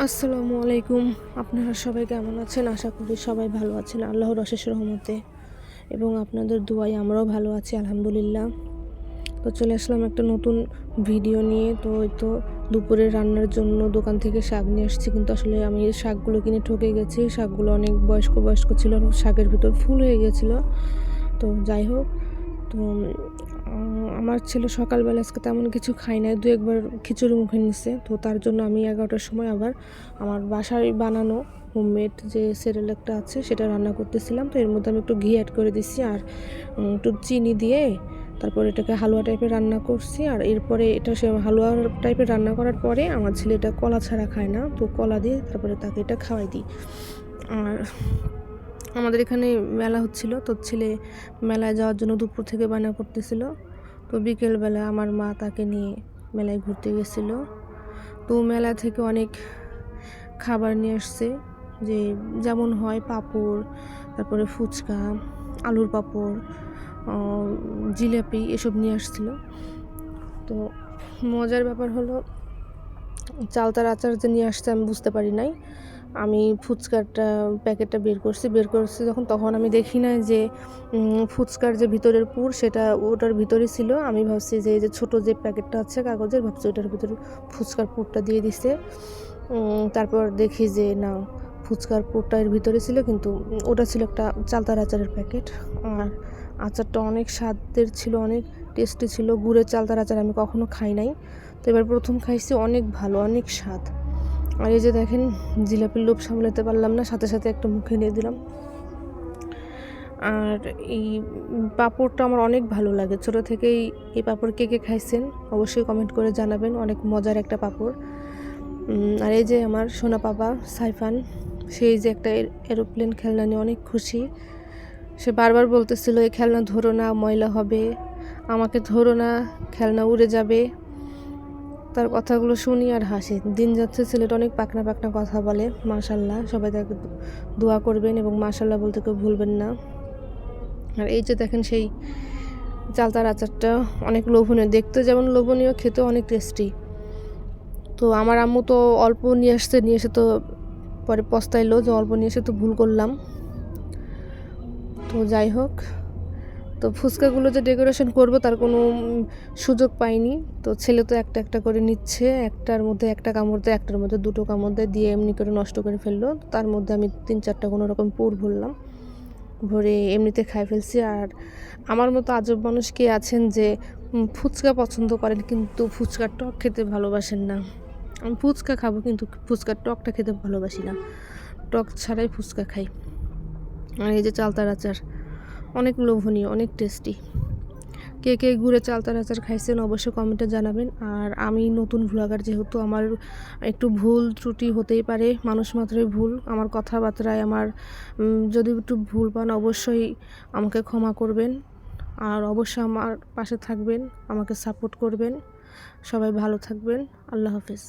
আসসালামু আলাইকুম। আপনারা সবাই কেমন আছেন? আশা করি সবাই ভালো আছেন আল্লাহর অশেষ রহমতে, এবং আপনাদের দোয়ায় আমরাও ভালো আছি আলহামদুলিল্লাহ। তো চলে আসলাম একটা নতুন ভিডিও নিয়ে। তো ওই তো দুপুরে রান্নার জন্য দোকান থেকে শাক নিয়ে আসছি, কিন্তু আসলে আমি এই শাকগুলো কিনে ঠকে গেছি। শাকগুলো অনেক বয়স্ক বয়স্ক ছিল, শাকের ভিতর ফুল হয়ে গেছিলো। তো যাই হোক, তো আমার ছেলে সকালবেলা আজকে তেমন কিছু খাই নাই, 2-1 বার খিচুড়ি মুখে নিছে। তো তার জন্য আমি 11টার সময় আবার আমার বাসায় বানানো হোমমেড যে সেরেলাকটা আছে সেটা রান্না করতেছিলাম। তো এর মধ্যে আমি একটু ঘি অ্যাড করে দিচ্ছি আর একটু চিনি দিয়ে তারপর এটাকে হালুয়া টাইপের রান্না করছি। আর এরপরে এটা সে হালুয়া টাইপের রান্না করার পরে আমার ছেলে এটা কলা ছাড়া খায় না, তো কলা দিয়ে তারপরে তাকে এটা খাওয়াই দিই। আর আমাদের এখানে মেলা হচ্ছিল, তো ছেলে মেলায় যাওয়ার জন্য দুপুর থেকে বায়না করতেছিল। তো বিকেলবেলা আমার মা তাকে নিয়ে মেলায় ঘুরতে গেছিলো। তো মেলা থেকে অনেক খাবার নিয়ে আসছে, যে যেমন হয় পাঁপড়, তারপরে ফুচকা, আলুর পাঁপড়, জিলাপি এসব নিয়ে আসছিলো। তো মজার ব্যাপার হলো, চালতার আচার যে নিয়ে আসছে আমি বুঝতে পারি নাই। আমি ফুচকারটা প্যাকেটটা বের করছি যখন, তখন আমি দেখি না যে ফুচকার যে ভিতরের পুর সেটা ওটার ভিতরে ছিল। আমি ভাবছি যে এই যে ছোটো যে প্যাকেটটা আছে কাগজের, ভাবছি ওটার ভিতরে ফুচকার পুরটা দিয়ে দিছে। তারপর দেখি যে না, ফুচকার পুরটা এর ভিতরে ছিল, কিন্তু ওটা ছিল একটা চালতার আচারের প্যাকেট। আর আচারটা অনেক স্বাদের ছিল, অনেক টেস্টি ছিল। গুড়ের চালতার আচার আমি কখনো খাই নাই, তো এবার প্রথম খাইছি, অনেক ভালো, অনেক স্বাদ। আর এই যে দেখেন, জিলাপির লোভ সামলাতে পারলাম না, সাথে সাথে একটা মুখে নিয়ে দিলাম। আর এই পাঁপড়টা আমার অনেক ভালো লাগে, ছোটো থেকেই এই পাঁপড় কে কে খাইছেন অবশ্যই কমেন্ট করে জানাবেন, অনেক মজার একটা পাঁপড়। আর এই যে আমার সোনা পাপা সাইফান, সেই যে একটা এরোপ্লেন খেলনা নিয়ে অনেক খুশি। সে বারবার বলতেছিল এই খেলনা ধরো না, ময়লা হবে, আমাকে ধরো না, খেলনা উড়ে যাবে। তার কথাগুলো শুনি আর হাসি। দিন যাচ্ছে, ছেলেটা অনেক পাকনা পাকনা কথা বলে। মাশাল্লাহ, সবাই তাকে দোয়া করবেন এবং মাশাল্লাহ বলতে কেউ ভুলবেন না। আর এই যে দেখেন, সেই চালতার আচারটা অনেক লোভনীয়, দেখতে যেমন লোভনীয়, খেতেও অনেক টেস্টি। তো আমার আম্মু তো অল্প নিয়ে এসে তো পরে পস্তাইলো যে অল্প নিয়ে এসে তো ভুল করলাম। তো যাই হোক, তো ফুচকাগুলো যে ডেকোরেশন করব তার কোনো সুযোগ পাইনি। তো ছেলে তো একটা একটা করে নিচ্ছে, একটার মধ্যে একটা কামড় দেয়, একটার মধ্যে দুটো কামড় দেয়, দিয়ে এমনি করে নষ্ট করে ফেললো। তার মধ্যে আমি 3-4টা কোনো রকম পুর ভরলাম, ভরে এমনিতে খাই ফেলছি। আর আমার মতো আজব মানুষ কে আছেন যে ফুচকা পছন্দ করেন কিন্তু ফুচকার টক খেতে ভালোবাসেন না? আমি ফুচকা খাবো, কিন্তু ফুচকার টকটা খেতে ভালোবাসি না, টক ছাড়াই ফুচকা খাই। আর এই যে চালতার আচার, অনেক লোভনীয়, অনেক টেস্টি। কে কে গুড়ে চালতার আচার খাইছেন অবশ্যই কমেন্টে জানাবেন। আর আমি নতুন ভ্লগার, যেহেতু আমার একটু ভুল ত্রুটি হতেই পারে, মানুষ মাত্রই ভুল, আমার কথাবার্তায় আমার যদি একটু ভুল পান অবশ্যই আমাকে ক্ষমা করবেন। আর অবশ্যই আমার পাশে থাকবেন, আমাকে সাপোর্ট করবেন। সবাই ভালো থাকবেন। আল্লাহ হাফেজ।